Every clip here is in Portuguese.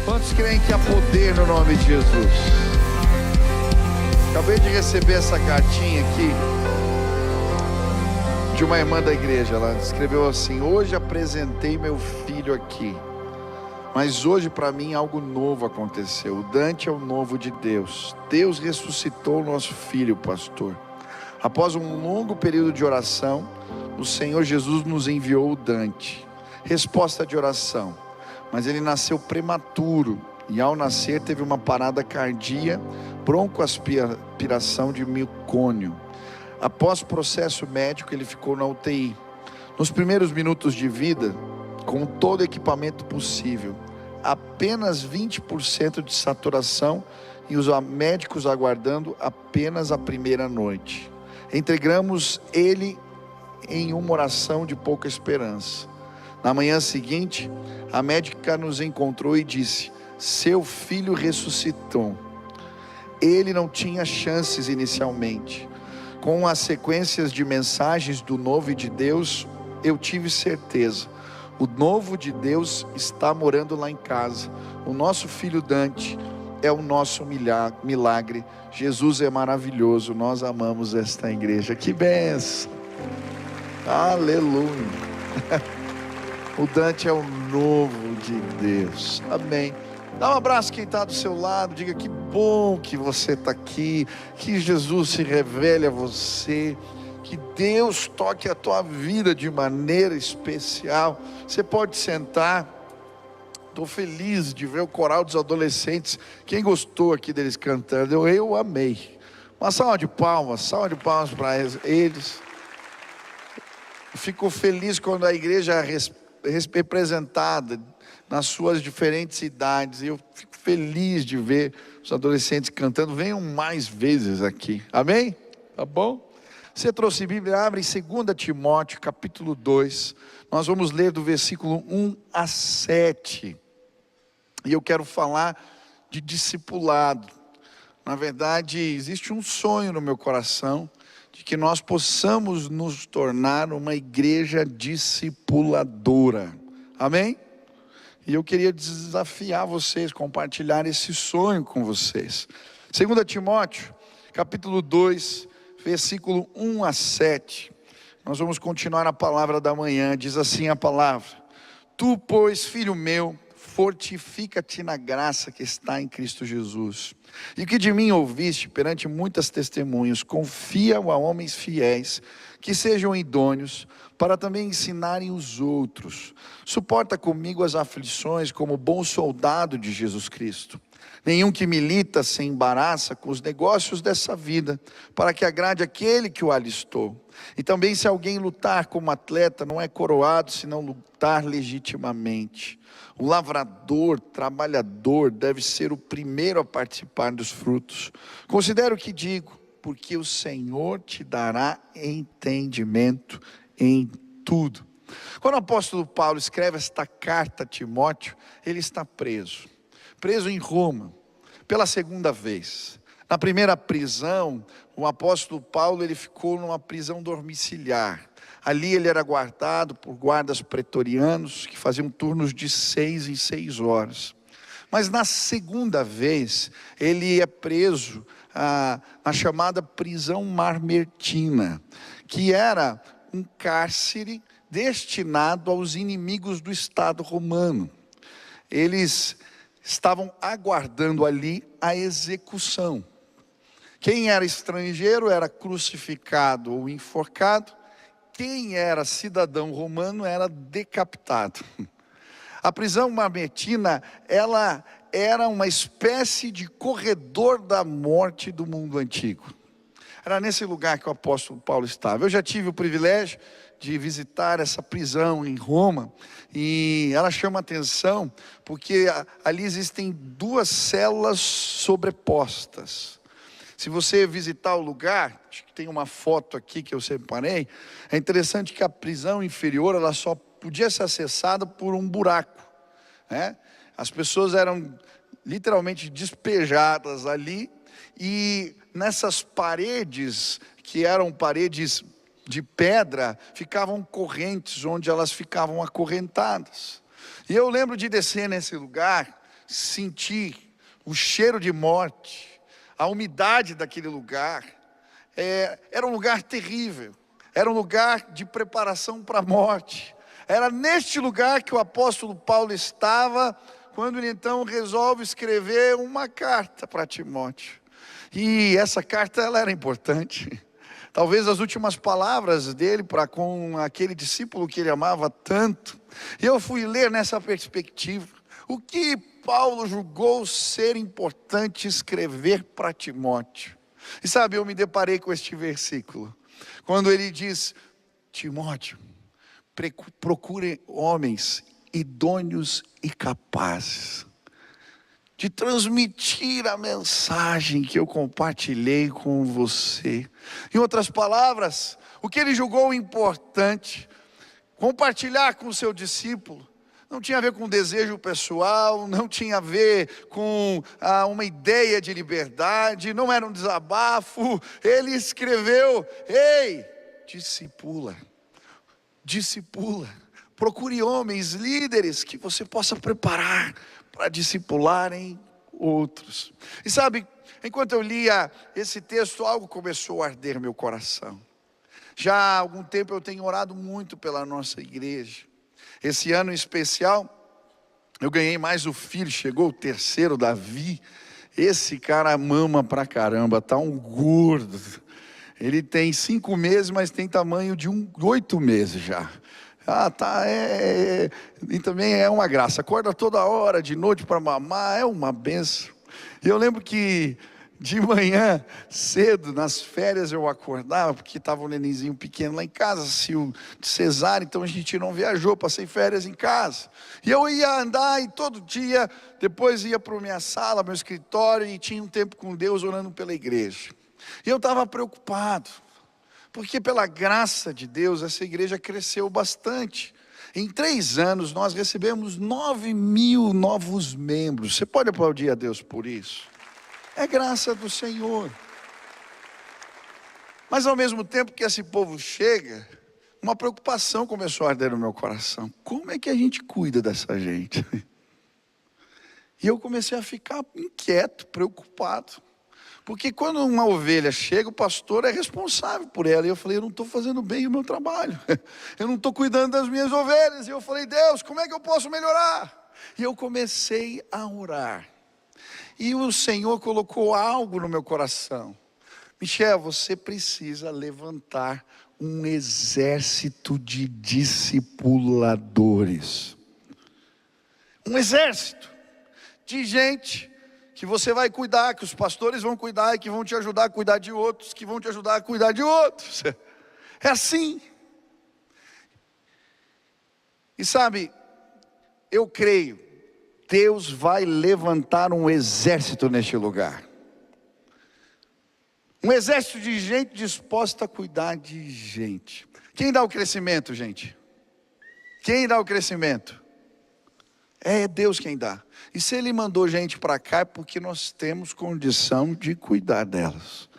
Quantos creem que há poder no nome de Jesus? Acabei de receber essa cartinha aqui de uma irmã da igreja. Ela escreveu assim: hoje apresentei meu filho aqui, mas hoje para mim algo novo aconteceu. O Dante é o novo de Deus. Deus ressuscitou o nosso filho, pastor. Após um longo período de oração, o Senhor Jesus nos enviou o Dante. Resposta de oração: mas ele nasceu prematuro e ao nascer teve uma parada cardíaca, broncoaspiração de micônio. Após processo médico, ele ficou na UTI. Nos primeiros minutos de vida, com todo o equipamento possível, apenas 20% de saturação e os médicos aguardando apenas a primeira noite. Entregamos ele em uma oração de pouca esperança. Na manhã seguinte, a médica nos encontrou e disse: seu filho ressuscitou. Ele não tinha chances inicialmente. Com as sequências de mensagens do novo de Deus, eu tive certeza: o novo de Deus está morando lá em casa. O nosso filho Dante é o nosso milagre. Jesus é maravilhoso. Nós amamos esta igreja. Que bênção! Aleluia! O Dante é o novo de Deus. Amém. Dá um abraço quem está do seu lado. Diga: que bom que você está aqui. Que Jesus se revele a você. Que Deus toque a tua vida de maneira especial. Você pode sentar. Estou feliz de ver o coral dos adolescentes. Quem gostou aqui deles cantando? Eu amei. Uma salva de palmas para eles. Fico feliz quando a igreja representada nas suas diferentes idades. Eu fico feliz de ver os adolescentes cantando. Venham mais vezes aqui. Amém? Tá bom? Você trouxe Bíblia? Abre em 2 Timóteo capítulo 2. Nós vamos ler do versículo 1 a 7. E eu quero falar de discipulado. Na verdade, existe um sonho no meu coração de que nós possamos nos tornar uma igreja discipuladora. Amém? E eu queria desafiar vocês, compartilhar esse sonho com vocês. 2 Timóteo, capítulo 2, versículo 1 a 7. Nós vamos continuar a palavra da manhã. Diz assim a palavra: tu, pois, filho meu, fortifica-te na graça que está em Cristo Jesus. E o que de mim ouviste perante muitas testemunhas, confia-o a homens fiéis, que sejam idôneos, para também ensinarem os outros. Suporta comigo as aflições, como bom soldado de Jesus Cristo. Nenhum que milita se embaraça com os negócios dessa vida, para que agrade aquele que o alistou. E também, se alguém lutar como atleta, não é coroado, senão lutar legitimamente. O lavrador, trabalhador, deve ser o primeiro a participar dos frutos. Considera o que digo, porque o Senhor te dará entendimento em tudo. Quando o apóstolo Paulo escreve esta carta a Timóteo, ele está preso em Roma, pela segunda vez. Na primeira prisão, o apóstolo Paulo ele ficou numa prisão domiciliar. Ali ele era guardado por guardas pretorianos, que faziam turnos de 6 em 6 horas. Mas na segunda vez, ele é preso na chamada prisão Mamertina, que era um cárcere destinado aos inimigos do Estado romano. Eles estavam aguardando ali a execução. Quem era estrangeiro era crucificado ou enforcado. Quem era cidadão romano era decapitado. A prisão mamertina, ela era uma espécie de corredor da morte do mundo antigo. Era nesse lugar que o apóstolo Paulo estava. Eu já tive o privilégio de visitar essa prisão em Roma, e ela chama atenção porque ali existem 2 células sobrepostas. Se você visitar o lugar, acho que tem uma foto aqui que eu separei, é interessante que a prisão inferior ela só podia ser acessada por um buraco, né? As pessoas eram literalmente despejadas ali, e nessas paredes, que eram paredes de pedra, ficavam correntes onde elas ficavam acorrentadas. E eu lembro de descer nesse lugar, sentir o cheiro de morte, a umidade daquele lugar. Era um lugar terrível, era um lugar de preparação para a morte. Era neste lugar que o apóstolo Paulo estava, quando ele então resolve escrever uma carta para Timóteo. E essa carta, ela era importante. Talvez as últimas palavras dele para com aquele discípulo que ele amava tanto. E eu fui ler nessa perspectiva o que Paulo julgou ser importante escrever para Timóteo. E sabe, eu me deparei com este versículo, quando ele diz: Timóteo, procure homens idôneos e capazes de transmitir a mensagem que eu compartilhei com você. Em outras palavras, o que ele julgou importante compartilhar com o seu discípulo não tinha a ver com desejo pessoal, não tinha a ver com uma ideia de liberdade, não era um desabafo. Ele escreveu: ei, discipula, procure homens, líderes que você possa preparar para discipularem outros. E sabe, enquanto eu lia esse texto, algo começou a arder meu coração. Já há algum tempo eu tenho orado muito pela nossa igreja. Esse ano em especial, eu ganhei mais o filho, chegou o terceiro, Davi. Esse cara mama pra caramba, tá um gordo. Ele tem 5 meses, mas tem tamanho de 8 meses já. E também é uma graça, acorda toda hora, de noite para mamar, é uma benção. E eu lembro que de manhã, cedo, nas férias eu acordava, porque estava um nenenzinho pequeno lá em casa, de cesárea, então a gente não viajou, passei férias em casa. E eu ia andar e todo dia, depois ia para a minha sala, meu escritório, e tinha um tempo com Deus orando pela igreja. E eu estava preocupado, porque pela graça de Deus, essa igreja cresceu bastante. Em 3 anos nós recebemos 9.000 novos membros. Você pode aplaudir a Deus por isso? É graça do Senhor. Mas ao mesmo tempo que esse povo chega, uma preocupação começou a arder no meu coração. Como é que a gente cuida dessa gente? E eu comecei a ficar inquieto, preocupado. Porque quando uma ovelha chega, o pastor é responsável por ela. E eu falei: eu não estou fazendo bem o meu trabalho. Eu não estou cuidando das minhas ovelhas. E eu falei: Deus, como é que eu posso melhorar? E eu comecei a orar. E o Senhor colocou algo no meu coração. Michel, você precisa levantar um exército de discipuladores. Um exército de gente que você vai cuidar, que os pastores vão cuidar e que vão te ajudar a cuidar de outros, que vão te ajudar a cuidar de outros. É assim. E sabe, eu creio, Deus vai levantar um exército neste lugar. Um exército de gente disposta a cuidar de gente. Quem dá o crescimento, gente? Quem dá o crescimento? É Deus quem dá. E se Ele mandou gente para cá, é porque nós temos condição de cuidar delas.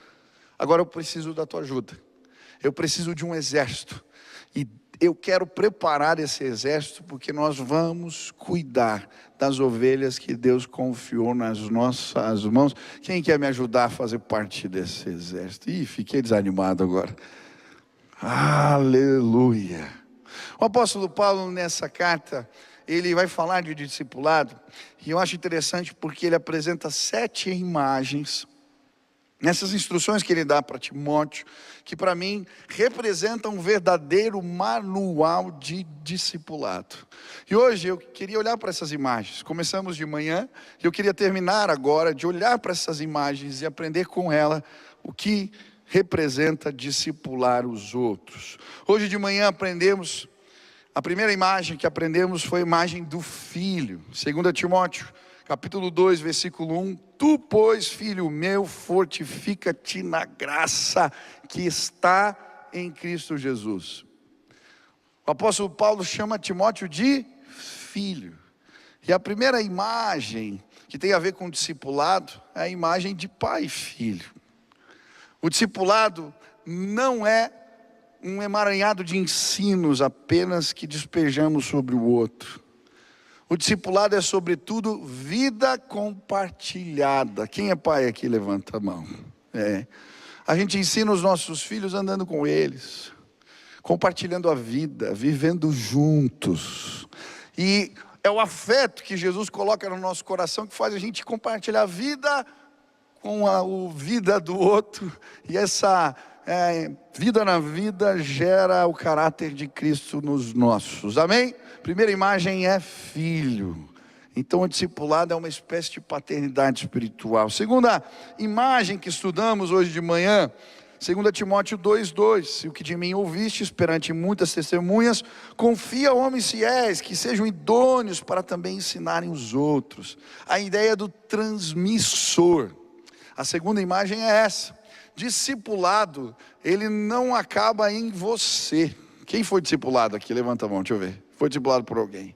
Agora eu preciso da tua ajuda. Eu preciso de um exército. E eu quero preparar esse exército, porque nós vamos cuidar das ovelhas que Deus confiou nas nossas mãos. Quem quer me ajudar a fazer parte desse exército? Ih, fiquei desanimado agora. Aleluia. O apóstolo Paulo, nessa carta, ele vai falar de discipulado. E eu acho interessante porque ele apresenta 7 imagens nessas instruções que ele dá para Timóteo, que para mim representam um verdadeiro manual de discipulado. E hoje eu queria olhar para essas imagens. Começamos de manhã e eu queria terminar agora de olhar para essas imagens e aprender com ela o que representa discipular os outros. Hoje de manhã aprendemos, a primeira imagem que aprendemos foi a imagem do filho. 2 Timóteo capítulo 2, versículo 1. Tu, pois, filho meu, fortifica-te na graça que está em Cristo Jesus. O apóstolo Paulo chama Timóteo de filho. E a primeira imagem que tem a ver com o discipulado é a imagem de pai e filho. O discipulado não é um emaranhado de ensinos apenas que despejamos sobre o outro. O discipulado é, sobretudo, vida compartilhada. Quem é pai aqui, levanta a mão. A gente ensina os nossos filhos andando com eles, compartilhando a vida, vivendo juntos. E é o afeto que Jesus coloca no nosso coração que faz a gente compartilhar a vida com a vida do outro. E essa vida na vida gera o caráter de Cristo nos nossos. Amém? Primeira imagem é filho. Então o discipulado é uma espécie de paternidade espiritual. Segunda imagem que estudamos hoje de manhã, 2 Timóteo 2:2, o que de mim ouvistes perante muitas testemunhas, confia a homens fiéis, que sejam idôneos para também ensinarem os outros. A ideia do transmissor. A segunda imagem é essa: discipulado, ele não acaba em você. Quem foi discipulado aqui? Levanta a mão, deixa eu ver. Foi discipulado por alguém.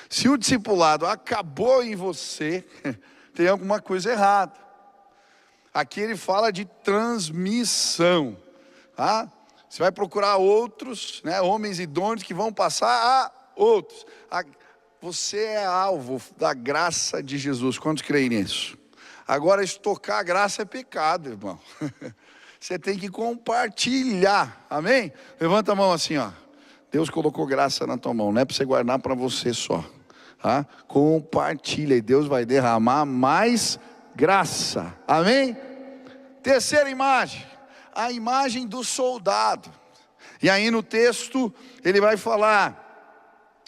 Se o discipulado acabou em você, tem alguma coisa errada. Aqui ele fala de transmissão. Você vai procurar outros, homens idôneos que vão passar a outros. Você é alvo da graça de Jesus. Quantos creem nisso? Agora, estocar a graça é pecado, irmão. Você tem que compartilhar. Amém? Levanta a mão assim, ó. Deus colocou graça na tua mão, não é para você guardar para você só. Compartilha e Deus vai derramar mais graça. Amém? Terceira imagem, a imagem do soldado. E aí no texto ele vai falar: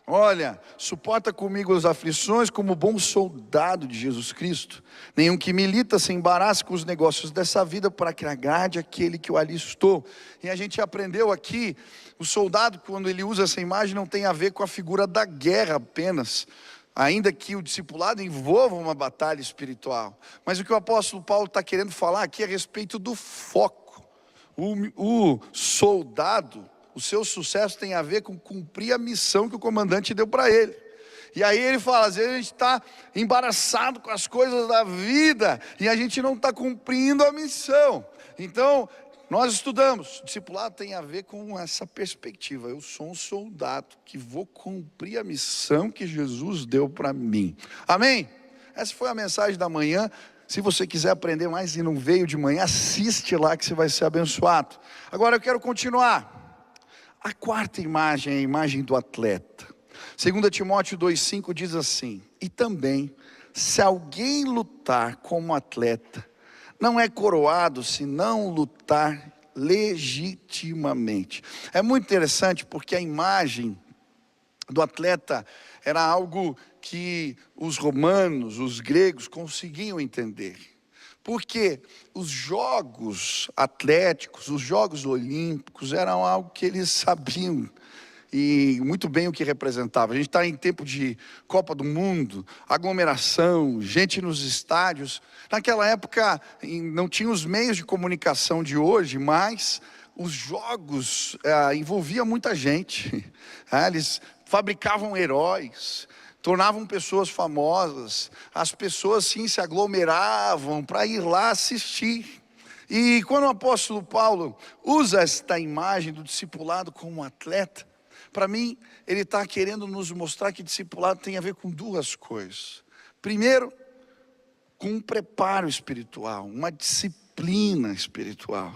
olha, suporta comigo as aflições como bom soldado de Jesus Cristo. Nenhum que milita se embarace com os negócios dessa vida, para que agrade aquele que o alistou. E a gente aprendeu aqui, o soldado, quando ele usa essa imagem, não tem a ver com a figura da guerra apenas, ainda que o discipulado envolva uma batalha espiritual. Mas o que o apóstolo Paulo está querendo falar aqui é a respeito do foco. O soldado, o seu sucesso tem a ver com cumprir a missão que o comandante deu para ele. E aí ele fala, às vezes a gente está embaraçado com as coisas da vida, e a gente não está cumprindo a missão. Então, nós estudamos, o discipulado tem a ver com essa perspectiva. Eu sou um soldado que vou cumprir a missão que Jesus deu para mim. Amém? Essa foi a mensagem da manhã. Se você quiser aprender mais e não veio de manhã, assiste lá que você vai ser abençoado. Agora eu quero continuar. A quarta imagem é a imagem do atleta. 2 Timóteo 2:5 diz assim: e também, se alguém lutar como atleta, não é coroado se não lutar legitimamente. É muito interessante porque a imagem do atleta era algo que os romanos, os gregos conseguiam entender. Porque os jogos atléticos, os jogos olímpicos eram algo que eles sabiam e muito bem o que representava. A gente está em tempo de Copa do Mundo, aglomeração, gente nos estádios. Naquela época não tinha os meios de comunicação de hoje, mas os jogos envolviam muita gente. Eles fabricavam heróis, tornavam pessoas famosas. As pessoas sim se aglomeravam para ir lá assistir. E quando o apóstolo Paulo usa esta imagem do discipulado como atleta, para mim, ele está querendo nos mostrar que discipulado tem a ver com duas coisas. Primeiro, com um preparo espiritual, uma disciplina espiritual.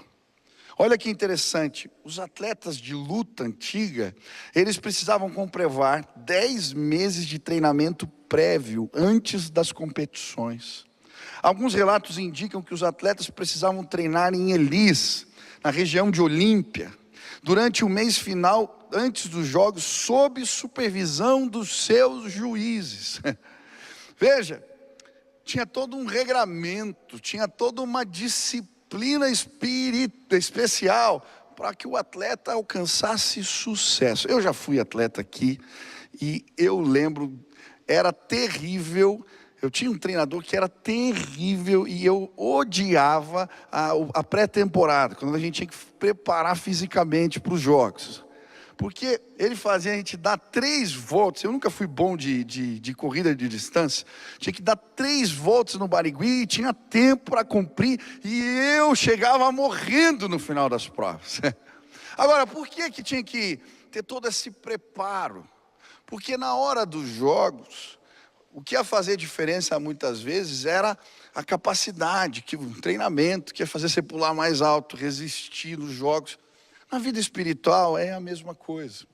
Olha que interessante, os atletas de luta antiga, eles precisavam comprovar 10 meses de treinamento prévio antes das competições. Alguns relatos indicam que os atletas precisavam treinar em Elis, na região de Olímpia, durante o mês final, antes dos jogos, sob supervisão dos seus juízes. Veja, tinha todo um regramento, tinha toda uma disciplina especial para que o atleta alcançasse sucesso. Eu já fui atleta aqui e eu lembro, era terrível. Eu tinha um treinador que era terrível e eu odiava a pré-temporada, quando a gente tinha que preparar fisicamente para os jogos. Porque ele fazia a gente dar 3 voltas, eu nunca fui bom de corrida de distância, tinha que dar 3 voltas no Barigui, tinha tempo para cumprir, e eu chegava morrendo no final das provas. Agora, por que tinha que ter todo esse preparo? Porque na hora dos jogos, o que ia fazer diferença muitas vezes era a capacidade, que o treinamento, que ia fazer você pular mais alto, resistir nos jogos. Na vida espiritual é a mesma coisa.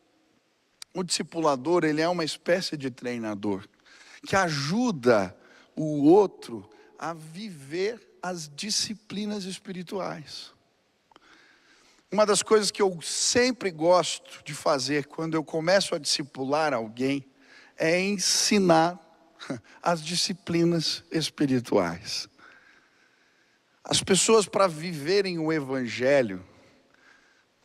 O discipulador, ele é uma espécie de treinador, que ajuda o outro a viver as disciplinas espirituais. Uma das coisas que eu sempre gosto de fazer quando eu começo a discipular alguém é ensinar as disciplinas espirituais. As pessoas, para viverem o evangelho,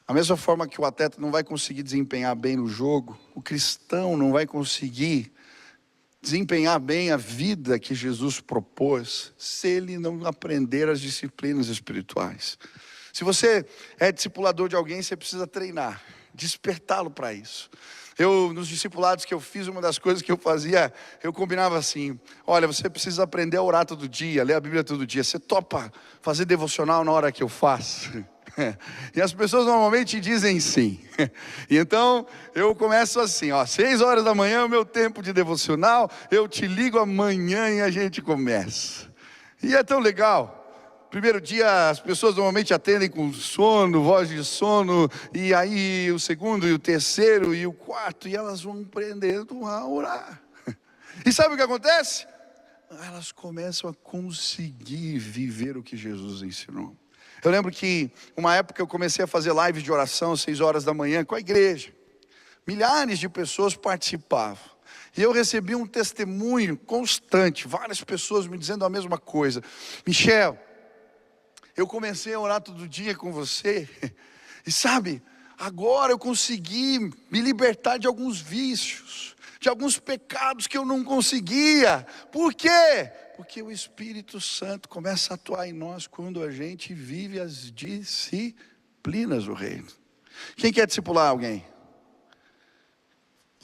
da mesma forma que o atleta não vai conseguir desempenhar bem no jogo, o cristão não vai conseguir desempenhar bem a vida que Jesus propôs, se ele não aprender as disciplinas espirituais. Se você é discipulador de alguém, você precisa treinar, despertá-lo para isso. Nos discipulados que eu fiz, uma das coisas que eu fazia, eu combinava assim: olha, você precisa aprender a orar todo dia, ler a Bíblia todo dia. Você topa fazer devocional na hora que eu faço? E as pessoas normalmente dizem sim. E então eu começo assim, 6 horas da manhã é o meu tempo de devocional, eu te ligo amanhã e a gente começa. E é tão legal. Primeiro dia as pessoas normalmente atendem com sono, voz de sono, e aí o segundo e o terceiro e o quarto, e elas vão aprendendo a orar. E sabe o que acontece? Elas começam a conseguir viver o que Jesus ensinou. Eu lembro que uma época eu comecei a fazer lives de oração às 6 horas da manhã com a igreja. Milhares de pessoas participavam. E eu recebi um testemunho constante, várias pessoas me dizendo a mesma coisa. Michel, eu comecei a orar todo dia com você, e sabe, agora eu consegui me libertar de alguns vícios, de alguns pecados que eu não conseguia. Por quê? Porque o Espírito Santo começa a atuar em nós quando a gente vive as disciplinas do reino. Quem quer discipular alguém?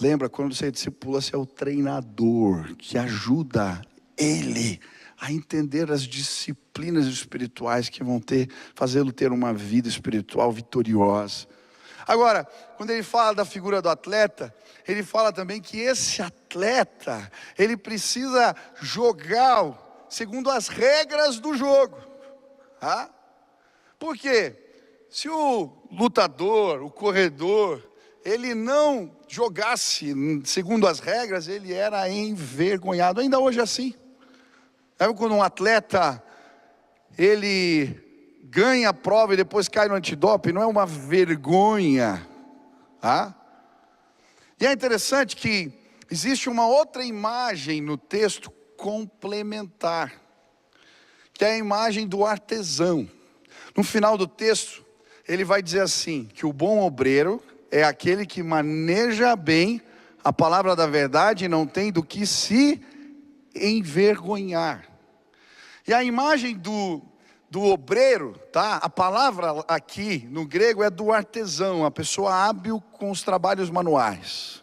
Lembra, quando você discipula, você é o treinador que ajuda ele a entender as disciplinas espirituais que vão fazê-lo ter uma vida espiritual vitoriosa. Agora, quando ele fala da figura do atleta, ele fala também que esse atleta, ele precisa jogar segundo as regras do jogo. Tá? Por quê? Se o lutador, o corredor, ele não jogasse segundo as regras, ele era envergonhado. Ainda hoje é assim. Sabe quando um atleta, ele ganha a prova e depois cai no antidoping? Não é uma vergonha, tá? E é interessante que existe uma outra imagem no texto complementar, que é a imagem do artesão. No final do texto, ele vai dizer assim, que o bom obreiro é aquele que maneja bem a palavra da verdade e não tem do que se envergonhar. E a imagem do obreiro, tá? A palavra aqui no grego é do artesão, a pessoa hábil com os trabalhos manuais.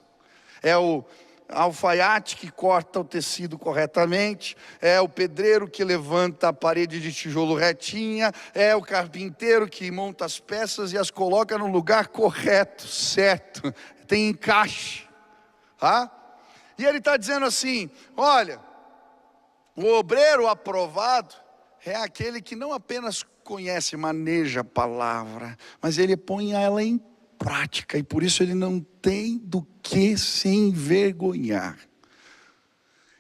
É o alfaiate que corta o tecido corretamente, é o pedreiro que levanta a parede de tijolo retinha, é o carpinteiro que monta as peças e as coloca no lugar correto, certo, tem encaixe, tá? E ele está dizendo assim, olha, o obreiro aprovado é aquele que não apenas conhece, maneja a palavra, mas ele põe ela em prática, e por isso ele não tem do que se envergonhar.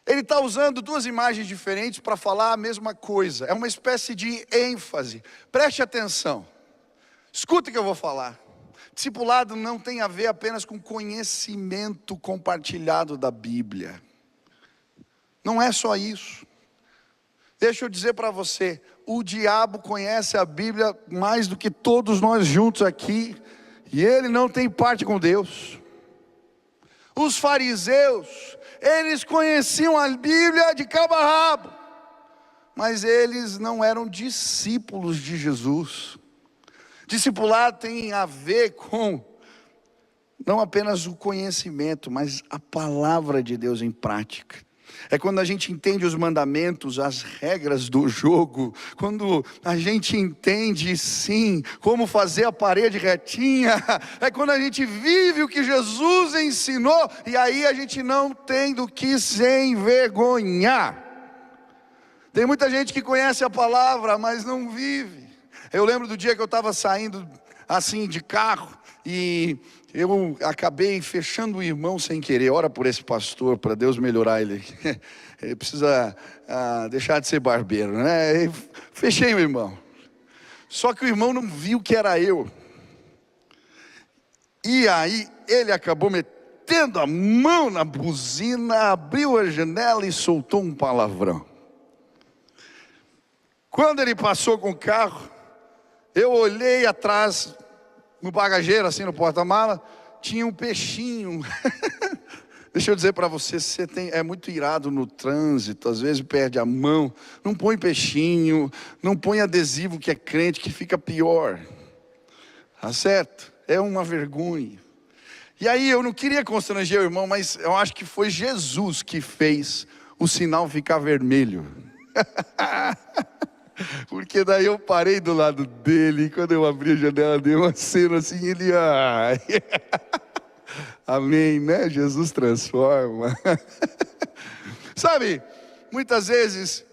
Ele está usando duas imagens diferentes para falar a mesma coisa, é uma espécie de ênfase. Preste atenção, escuta o que eu vou falar. Discipulado não tem a ver apenas com conhecimento compartilhado da Bíblia, não é só isso. Deixa eu dizer para você, o diabo conhece a Bíblia mais do que todos nós juntos aqui, e ele não tem parte com Deus. Os fariseus, eles conheciam a Bíblia de cabo a rabo, mas eles não eram discípulos de Jesus. Discipulado tem a ver com não apenas o conhecimento, mas a palavra de Deus em prática. É quando a gente entende os mandamentos, as regras do jogo. Quando a gente entende, sim, como fazer a parede retinha. É quando a gente vive o que Jesus ensinou. E aí a gente não tem do que se envergonhar. Tem muita gente que conhece a palavra, mas não vive. Eu lembro do dia que eu estava saindo assim de carro e eu acabei fechando o irmão sem querer. Ora por esse pastor, para Deus melhorar ele. Ele precisa deixar de ser barbeiro, né? E fechei o irmão. Só que o irmão não viu que era eu. E aí ele acabou metendo a mão na buzina, abriu a janela e soltou um palavrão. Quando ele passou com o carro, eu olhei atrás, no bagageiro, assim no porta-mala, tinha um peixinho. Deixa eu dizer para você, é muito irado no trânsito, às vezes perde a mão. Não põe peixinho, não põe adesivo que é crente, que fica pior. Tá certo? É uma vergonha. E aí eu não queria constranger o irmão, mas eu acho que foi Jesus que fez o sinal ficar vermelho. Porque daí eu parei do lado dele, e quando eu abri a janela, deu uma cena assim, ele... Ai. Amém, né? Jesus transforma. Sabe, muitas vezes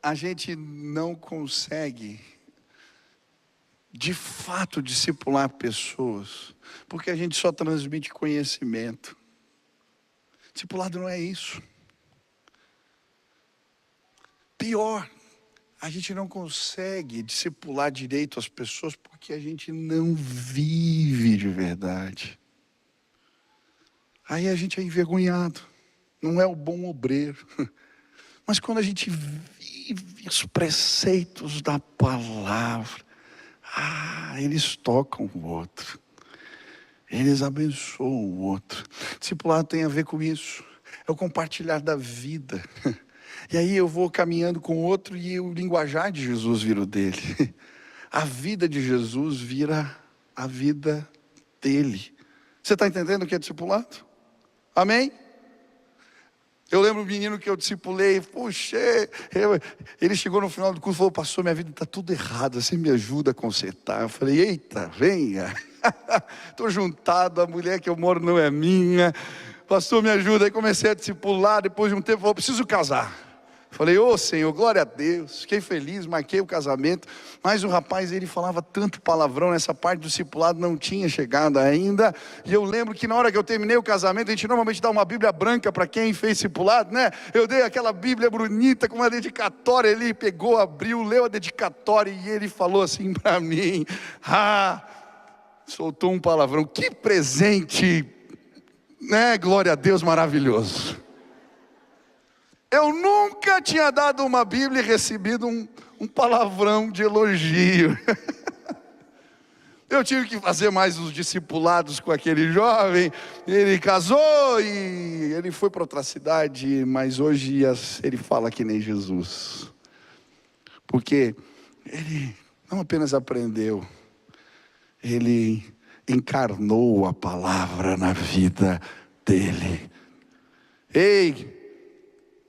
a gente não consegue, de fato, discipular pessoas, porque a gente só transmite conhecimento. Discipulado não é isso. Pior, a gente não consegue discipular direito as pessoas porque a gente não vive de verdade. Aí a gente é envergonhado, não é o bom obreiro. Mas quando a gente vive os preceitos da palavra, eles tocam o outro, eles abençoam o outro. Discipulado tem a ver com isso, é o compartilhar da vida. E aí eu vou caminhando com o outro e o linguajar de Jesus vira o dele. A vida de Jesus vira a vida dele. Você está entendendo o que é discipulado? Amém? Eu lembro um menino que eu discipulei, puxa, ele chegou no final do curso e falou: pastor, minha vida está tudo errado, você me ajuda a consertar. Eu falei: eita, venha, estou juntado, a mulher que eu moro não é minha, pastor, me ajuda. Aí comecei a discipular, depois de um tempo, falou: preciso casar. Falei: ô Senhor, glória a Deus. Fiquei feliz, marquei o casamento. Mas o rapaz, ele falava tanto palavrão, nessa parte do discipulado não tinha chegado ainda. E eu lembro que na hora que eu terminei o casamento, a gente normalmente dá uma Bíblia branca para quem fez discipulado, né? Eu dei aquela Bíblia bonita com uma dedicatória. Ele pegou, abriu, leu a dedicatória e ele falou assim para mim: soltou um palavrão. Que presente, né? Glória a Deus, maravilhoso. Eu nunca tinha dado uma Bíblia e recebido um palavrão de elogio. Eu tive que fazer mais os discipulados com aquele jovem. Ele casou e ele foi para outra cidade, mas hoje ele fala que nem Jesus. Porque ele não apenas aprendeu, ele encarnou a palavra na vida dele. Ei!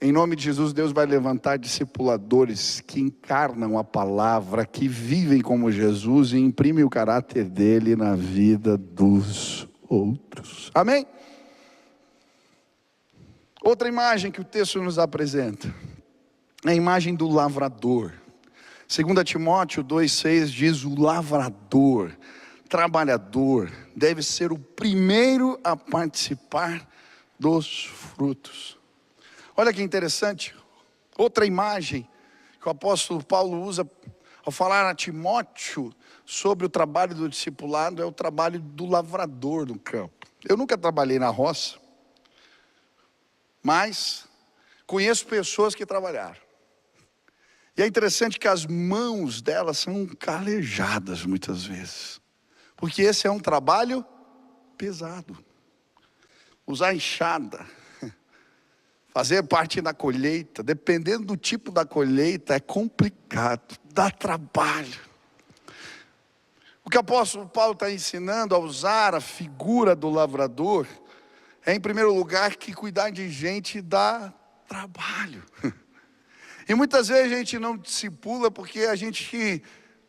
Em nome de Jesus, Deus vai levantar discipuladores que encarnam a palavra, que vivem como Jesus e imprimem o caráter dele na vida dos outros. Amém? Outra imagem que o texto nos apresenta é a imagem do lavrador. 2 Timóteo 2,6 diz: o lavrador, trabalhador, deve ser o primeiro a participar dos frutos. Olha que interessante, outra imagem que o apóstolo Paulo usa ao falar a Timóteo sobre o trabalho do discipulado é o trabalho do lavrador no campo. Eu nunca trabalhei na roça, mas conheço pessoas que trabalharam. E é interessante que as mãos delas são calejadas muitas vezes, porque esse é um trabalho pesado. Usar enxada, fazer parte da colheita, dependendo do tipo da colheita, é complicado, dá trabalho. O que o apóstolo Paulo está ensinando a usar a figura do lavrador é, em primeiro lugar, que cuidar de gente dá trabalho. E muitas vezes a gente não discipula porque a gente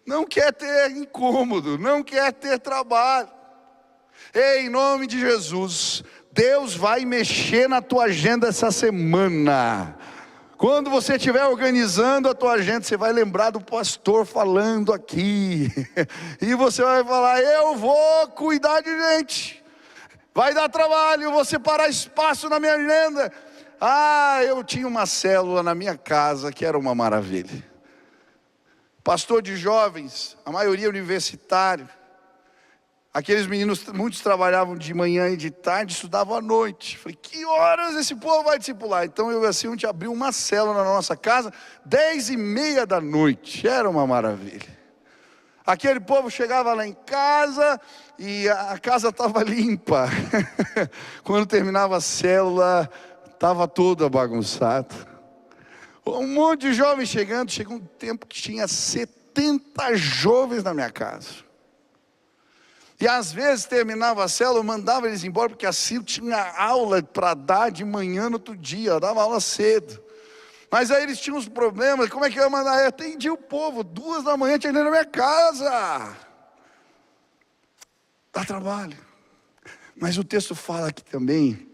não quer ter incômodo, não quer ter trabalho. Ei, em nome de Jesus, Deus vai mexer na tua agenda essa semana. Quando você estiver organizando a tua agenda, você vai lembrar do pastor falando aqui. E você vai falar: eu vou cuidar de gente. Vai dar trabalho, vou separar espaço na minha agenda. Eu tinha uma célula na minha casa que era uma maravilha. Pastor de jovens, a maioria universitário. Aqueles meninos, muitos trabalhavam de manhã e de tarde, estudavam à noite. Falei: que horas esse povo vai discipular? Então eu assim, a gente abriu uma célula na nossa casa, 10:30 da noite, era uma maravilha. Aquele povo chegava lá em casa e a casa estava limpa. Quando terminava a célula, estava toda bagunçada. Um monte de jovens chegando, chegou um tempo que tinha 70 jovens na minha casa. E às vezes terminava a célula, eu mandava eles embora, porque assim tinha aula para dar de manhã no outro dia, eu dava aula cedo. Mas aí eles tinham uns problemas, como é que eu ia mandar? Eu atendi o povo, 2 da manhã tinha ido na minha casa. Dá trabalho. Mas o texto fala aqui também,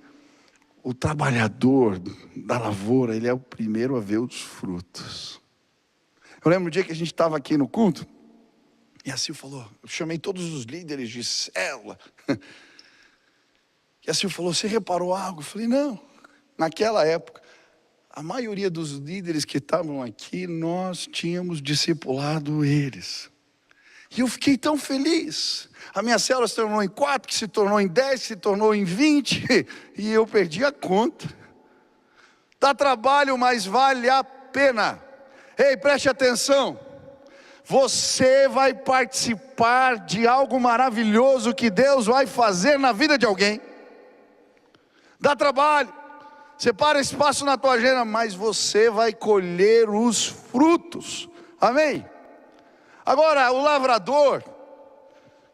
o trabalhador da lavoura, ele é o primeiro a ver os frutos. Eu lembro um dia que a gente estava aqui no culto, e a Sil falou, eu chamei todos os líderes de célula. E a Sil falou: você reparou algo? Eu falei: não. Naquela época, a maioria dos líderes que estavam aqui, nós tínhamos discipulado eles. E eu fiquei tão feliz. A minha célula se tornou em 4, que se tornou em 10, que se tornou em 20. E eu perdi a conta. Dá trabalho, mas vale a pena. Ei, preste atenção. Você vai participar de algo maravilhoso que Deus vai fazer na vida de alguém. Dá trabalho, separa espaço na tua agenda, mas você vai colher os frutos. Amém? Agora, o lavrador,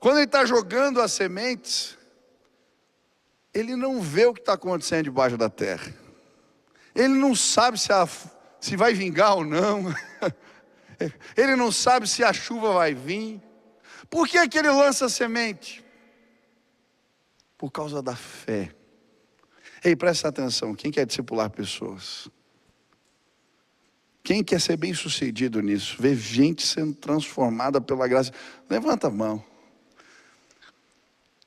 quando ele está jogando as sementes, ele não vê o que está acontecendo debaixo da terra. Ele não sabe se vai vingar ou não. Ele não sabe se a chuva vai vir. Por que que ele lança a semente? Por causa da fé. Ei, presta atenção, quem quer discipular pessoas? Quem quer ser bem sucedido nisso? Ver gente sendo transformada pela graça. Levanta a mão.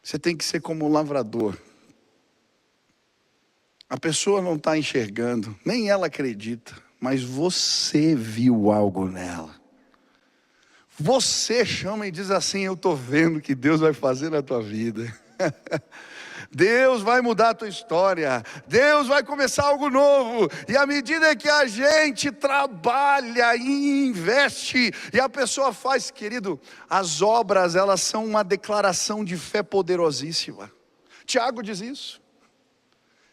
Você tem que ser como um lavrador. A pessoa não está enxergando, nem ela acredita, mas você viu algo nela. Você chama e diz assim: eu estou vendo o que Deus vai fazer na tua vida. Deus vai mudar a tua história. Deus vai começar algo novo. E à medida que a gente trabalha e investe, e a pessoa faz, querido, as obras, elas são uma declaração de fé poderosíssima. Tiago diz isso.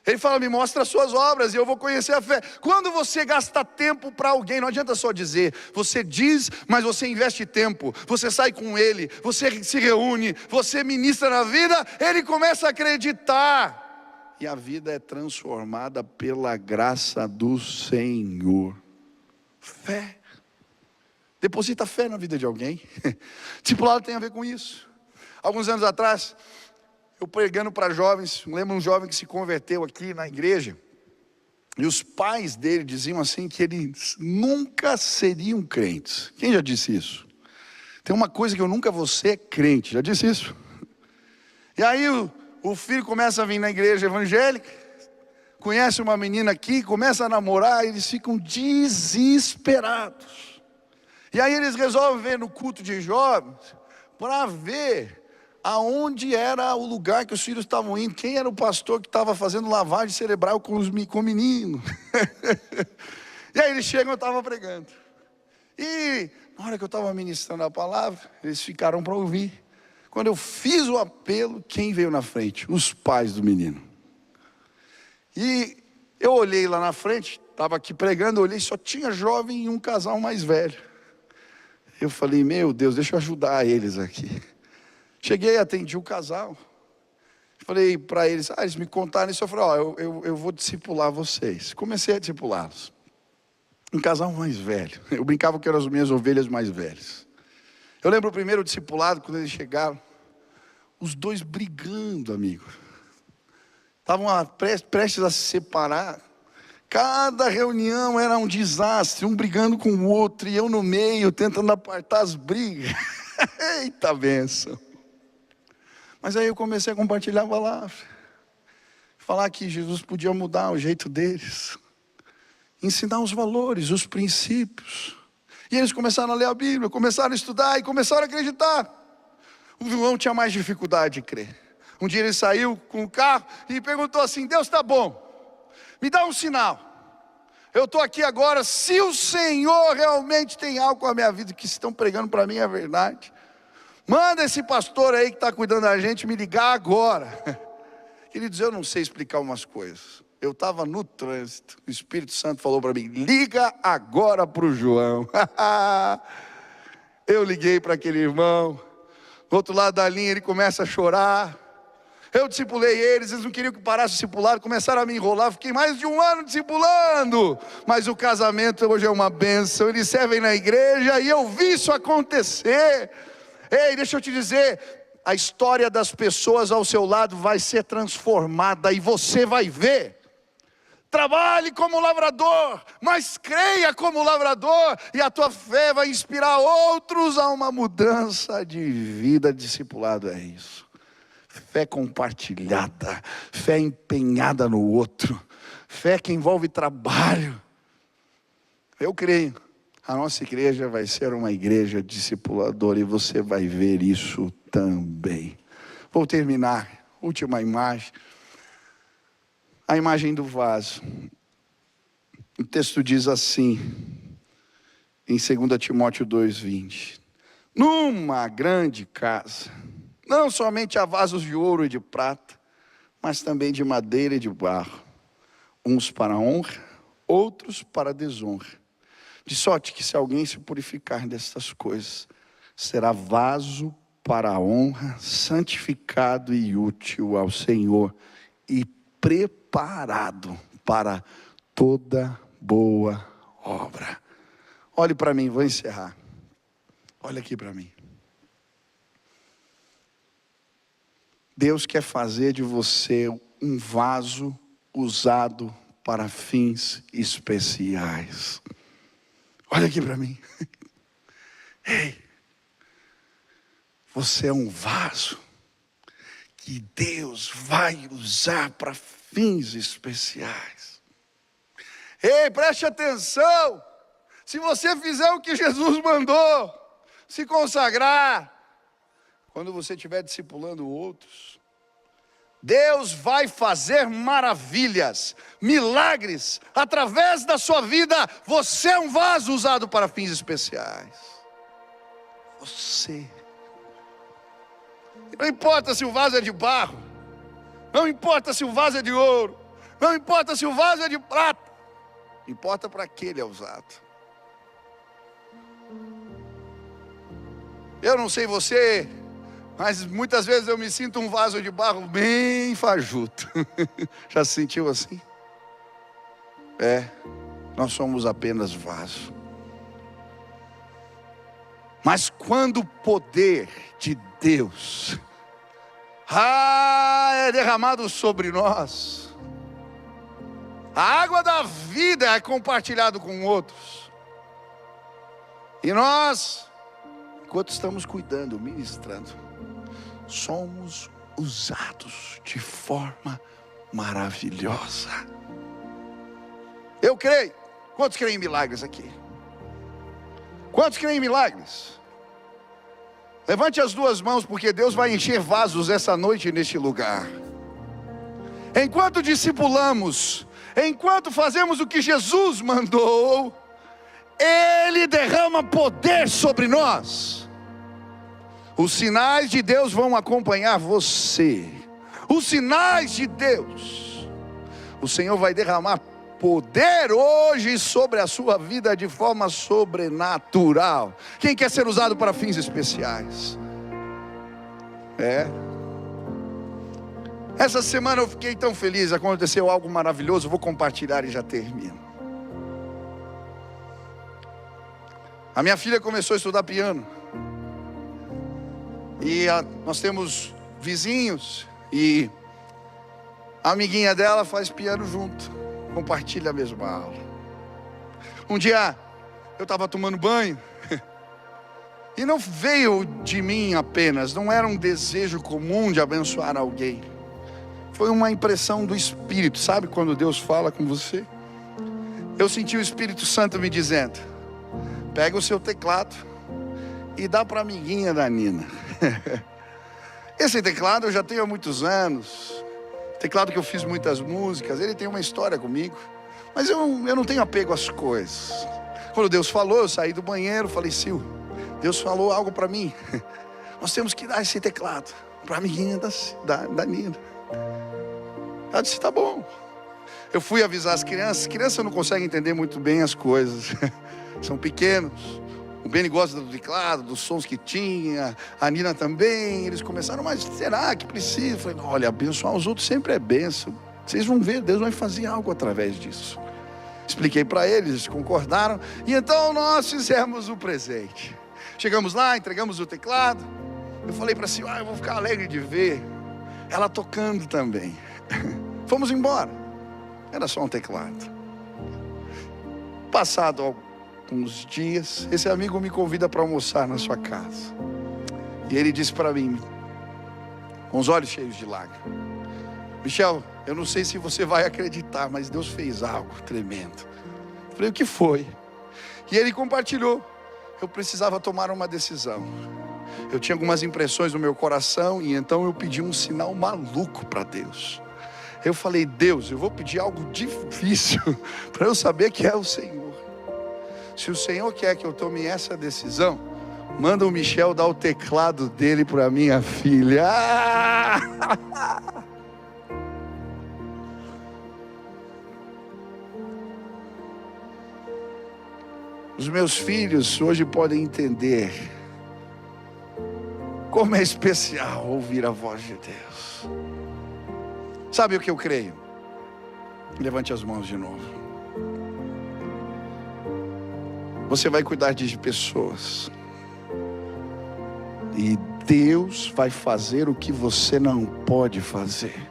Ele fala: me mostra as suas obras e eu vou conhecer a fé. Quando você gasta tempo para alguém, não adianta só dizer. Você diz, mas você investe tempo. Você sai com ele, você se reúne, você ministra na vida, ele começa a acreditar. E a vida é transformada pela graça do Senhor. Fé. Deposita fé na vida de alguém. Discipulado tem a ver com isso. Alguns anos atrás, eu pregando para jovens, lembro um jovem que se converteu aqui na igreja, e os pais dele diziam assim que eles nunca seriam crentes. Quem já disse isso? Tem uma coisa que eu nunca vou ser crente, já disse isso? E aí o filho começa a vir na igreja evangélica, conhece uma menina aqui, começa a namorar, e eles ficam desesperados. E aí eles resolvem ver no culto de jovens, para ver aonde era o lugar que os filhos estavam indo, quem era o pastor que estava fazendo lavagem cerebral com o menino. E aí eles chegam, eu estava pregando. E na hora que eu estava ministrando a palavra, eles ficaram para ouvir. Quando eu fiz o apelo, quem veio na frente? Os pais do menino. E eu olhei lá na frente, estava aqui pregando, eu olhei, só tinha jovem e um casal mais velho. Eu falei: meu Deus, deixa eu ajudar eles aqui. Cheguei, atendi o casal. falei para eles, eles me contaram isso, eu falei, eu vou discipular vocês. Comecei a discipulá-los. Um casal mais velho, eu brincava que eram as minhas ovelhas mais velhas. Eu lembro o primeiro discipulado, quando eles chegaram, os dois brigando, amigo. Estavam prestes a se separar. Cada reunião era um desastre, um brigando com o outro, e eu no meio, tentando apartar as brigas. Eita bênção. Mas aí eu comecei a compartilhar a palavra. Falar que Jesus podia mudar o jeito deles. Ensinar os valores, os princípios. E eles começaram a ler a Bíblia, começaram a estudar e começaram a acreditar. O João tinha mais dificuldade de crer. Um dia ele saiu com o carro e perguntou assim, Deus está bom, me dá um sinal. Eu estou aqui agora, se o Senhor realmente tem algo com a minha vida, que estão pregando para mim é verdade. Manda esse pastor aí que está cuidando da gente me ligar agora. Queridos, eu não sei explicar umas coisas. Eu estava no trânsito, o Espírito Santo falou para mim, liga agora para o João. Eu liguei para aquele irmão, do outro lado da linha ele começa a chorar. Eu discipulei eles não queriam que parasse o discipulado, começaram a me enrolar, fiquei mais de 1 ano discipulando. Mas o casamento hoje é uma bênção, eles servem na igreja e eu vi isso acontecer. Ei, deixa eu te dizer, a história das pessoas ao seu lado vai ser transformada e você vai ver. Trabalhe como lavrador, mas creia como lavrador, e a tua fé vai inspirar outros a uma mudança de vida. Discipulado é isso. Fé compartilhada, fé empenhada no outro, fé que envolve trabalho. Eu creio, a nossa igreja vai ser uma igreja discipuladora e você vai ver isso também. Vou terminar, última imagem. A imagem do vaso. O texto diz assim, em 2 Timóteo 2:20. Numa grande casa, não somente há vasos de ouro e de prata, mas também de madeira e de barro, uns para honra, outros para desonra. De sorte que se alguém se purificar destas coisas, será vaso para a honra, santificado e útil ao Senhor, e preparado para toda boa obra. Olhe para mim, vou encerrar. Olha aqui para mim. Deus quer fazer de você um vaso usado para fins especiais. Olha aqui para mim. Ei, você é um vaso que Deus vai usar para fins especiais. Ei, preste atenção. Se você fizer o que Jesus mandou, se consagrar, quando você estiver discipulando outros, Deus vai fazer maravilhas, milagres, através da sua vida. Você é um vaso usado para fins especiais. Você. Não importa se o vaso é de barro, não importa se o vaso é de ouro, não importa se o vaso é de prata, importa para que ele é usado. Eu não sei você, mas muitas vezes eu me sinto um vaso de barro bem fajuto. Já se sentiu assim? Nós somos apenas vaso. Mas quando o poder de Deus é derramado sobre nós, a água da vida é compartilhada com outros, e nós, enquanto estamos cuidando, ministrando, somos usados de forma maravilhosa. Eu creio. Quantos creem em milagres aqui? Quantos creem em milagres? Levante as duas mãos, porque Deus vai encher vasos essa noite neste lugar. Enquanto discipulamos, enquanto fazemos o que Jesus mandou, Ele derrama poder sobre nós. Os sinais de Deus vão acompanhar você. Os sinais de Deus. O Senhor vai derramar poder hoje sobre a sua vida de forma sobrenatural. Quem quer ser usado para fins especiais? Essa semana eu fiquei tão feliz, aconteceu algo maravilhoso, eu vou compartilhar e já termino. A minha filha começou a estudar piano. E nós temos vizinhos e a amiguinha dela faz piano junto, compartilha a mesma aula. Um dia eu estava tomando banho e não veio de mim apenas, não era um desejo comum de abençoar alguém. Foi uma impressão do Espírito, sabe quando Deus fala com você? Eu senti o Espírito Santo me dizendo: pega o seu teclado e dá para a amiguinha da Nina. Esse teclado eu já tenho há muitos anos, teclado que eu fiz muitas músicas, ele tem uma história comigo, mas eu não tenho apego às coisas. Quando Deus falou, eu saí do banheiro, falei: Sil, Deus falou algo para mim, nós temos que dar esse teclado para a amiguinha da Nina. Ela disse: tá bom. Eu fui avisar as crianças não conseguem entender muito bem as coisas, são pequenos. O Beni gosta do teclado, dos sons que tinha, a Nina também. Eles começaram: mas será que precisa? Eu falei: olha, abençoar os outros sempre é bênção. Vocês vão ver, Deus vai fazer algo através disso. Expliquei para eles, eles concordaram. E então nós fizemos o presente. Chegamos lá, entregamos o teclado. Eu falei para si: eu vou ficar alegre de ver ela tocando também. Fomos embora. Era só um teclado. Passado alguns dias, esse amigo me convida para almoçar na sua casa. E ele disse para mim, com os olhos cheios de lágrimas: Michel, eu não sei se você vai acreditar, mas Deus fez algo tremendo. Eu falei: o que foi? E ele compartilhou: eu precisava tomar uma decisão. Eu tinha algumas impressões no meu coração e então eu pedi um sinal maluco para Deus. Eu falei: Deus, eu vou pedir algo difícil para eu saber que é o Senhor. Se o Senhor quer que eu tome essa decisão, manda o Michel dar o teclado dele para minha filha. Os meus filhos hoje podem entender como é especial ouvir a voz de Deus. Sabe o que eu creio? Levante as mãos de novo. Você vai cuidar de pessoas e Deus vai fazer o que você não pode fazer.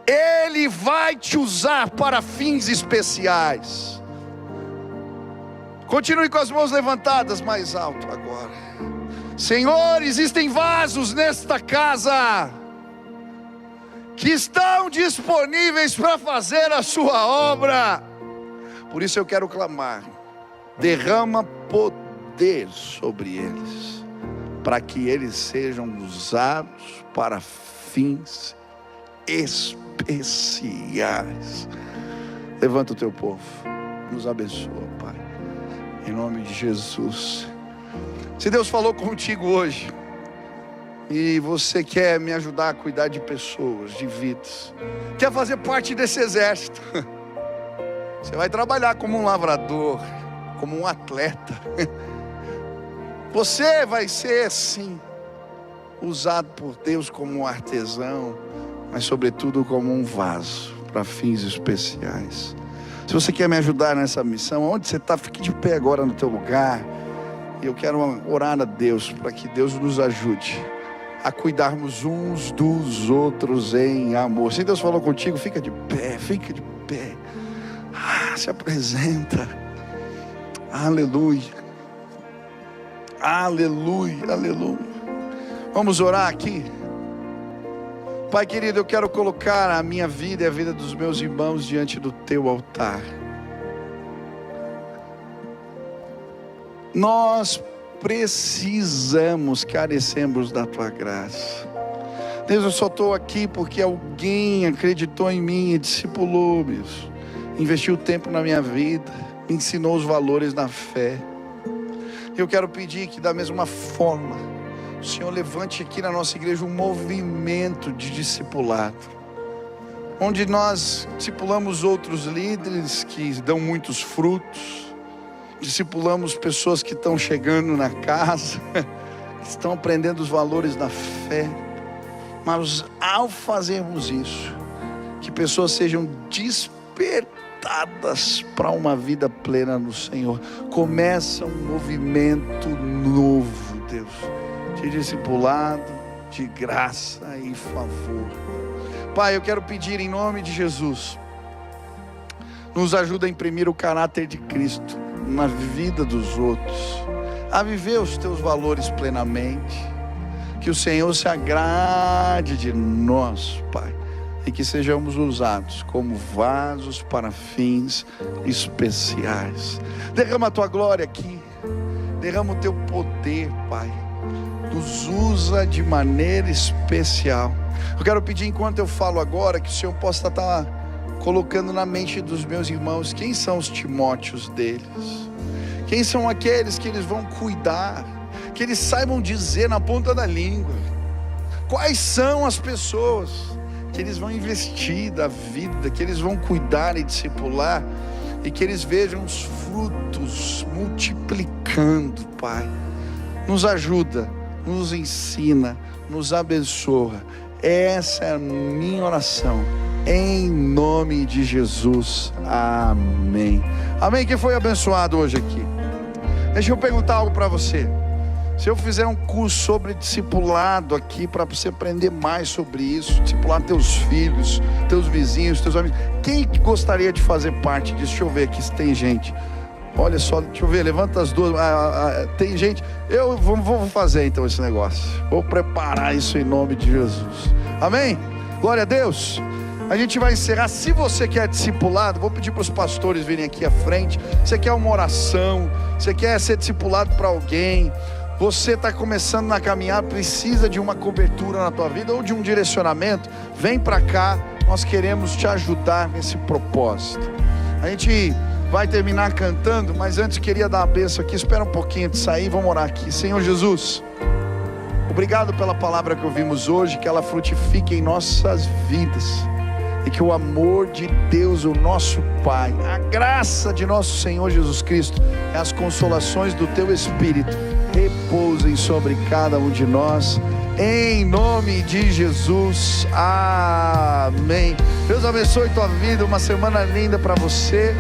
Ele vai te usar para fins especiais. Continue com as mãos levantadas mais alto agora. Senhor, existem vasos nesta casa que estão disponíveis para fazer a sua obra. Por isso eu quero clamar: derrama poder sobre eles, para que eles sejam usados para fins especiais. Levanta o teu povo, nos abençoa, Pai, em nome de Jesus. Se Deus falou contigo hoje e você quer me ajudar a cuidar de pessoas, de vidas, quer fazer parte desse exército, você vai trabalhar como um lavrador, como um atleta. Você vai ser sim usado por Deus como um artesão, mas sobretudo como um vaso para fins especiais. Se você quer me ajudar nessa missão, onde você está, fique de pé agora no teu lugar. E eu quero orar a Deus para que Deus nos ajude a cuidarmos uns dos outros em amor. Se Deus falou contigo, fica de pé, fica de pé. Se apresenta. Aleluia. Aleluia, aleluia. Vamos orar aqui. Pai querido, eu quero colocar a minha vida e a vida dos meus irmãos diante do teu altar. Nós precisamos, carecemos da tua graça. Deus, eu só estou aqui porque alguém acreditou em mim e discipulou, Deus. Investiu tempo na minha vida, me ensinou os valores da fé. Eu quero pedir que da mesma forma, o Senhor levante aqui na nossa igreja um movimento de discipulado, onde nós discipulamos outros líderes que dão muitos frutos, discipulamos pessoas que estão chegando na casa, que estão aprendendo os valores da fé, Mas ao fazermos isso, que pessoas sejam despertadas para uma vida plena no Senhor. Começa um movimento novo, Deus, de discipulado, de graça e favor. Pai, eu quero pedir em nome de Jesus, nos ajuda a imprimir o caráter de Cristo na vida dos outros, a viver os teus valores plenamente. Que o Senhor se agrade de nós, Pai, e que sejamos usados como vasos para fins especiais. Derrama a tua glória aqui, derrama o teu poder, Pai, nos usa de maneira especial. Eu quero pedir, enquanto eu falo agora, que o Senhor possa estar colocando na mente dos meus irmãos quem são os Timóteos deles, quem são aqueles que eles vão cuidar, que eles saibam dizer na ponta da língua quais são as pessoas que eles vão investir da vida, que eles vão cuidar e discipular, e que eles vejam os frutos multiplicando. Pai, nos ajuda, nos ensina, nos abençoa. Essa é a minha oração, em nome de Jesus, amém. Amém. Quem foi abençoado hoje aqui? Deixa eu perguntar algo para você. Se eu fizer um curso sobre discipulado aqui, para você aprender mais sobre isso, discipular teus filhos, teus vizinhos, teus amigos, quem gostaria de fazer parte disso? Deixa eu ver aqui se tem gente. Olha só, deixa eu ver, levanta as duas. Tem gente. Eu vou fazer então esse negócio. Vou preparar isso em nome de Jesus. Amém? Glória a Deus. A gente vai encerrar. Se você quer discipulado, vou pedir para os pastores virem aqui à frente. Você quer uma oração, você quer ser discipulado para alguém, você está começando na caminhada, precisa de uma cobertura na tua vida ou de um direcionamento, vem para cá, nós queremos te ajudar nesse propósito. A gente vai terminar cantando, mas antes queria dar uma bênção aqui. Espera um pouquinho de sair, vamos orar aqui. Senhor Jesus, obrigado pela palavra que ouvimos hoje, que ela frutifique em nossas vidas, e que o amor de Deus, o nosso Pai, a graça de nosso Senhor Jesus Cristo e as consolações do Teu Espírito repousem sobre cada um de nós, em nome de Jesus, amém. Deus abençoe tua vida, uma semana linda para você.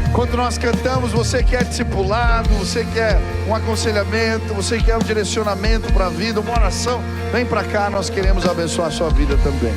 Enquanto nós cantamos, você quer discipulado, você quer um aconselhamento, você quer um direcionamento para a vida, uma oração, vem para cá, nós queremos abençoar a sua vida também.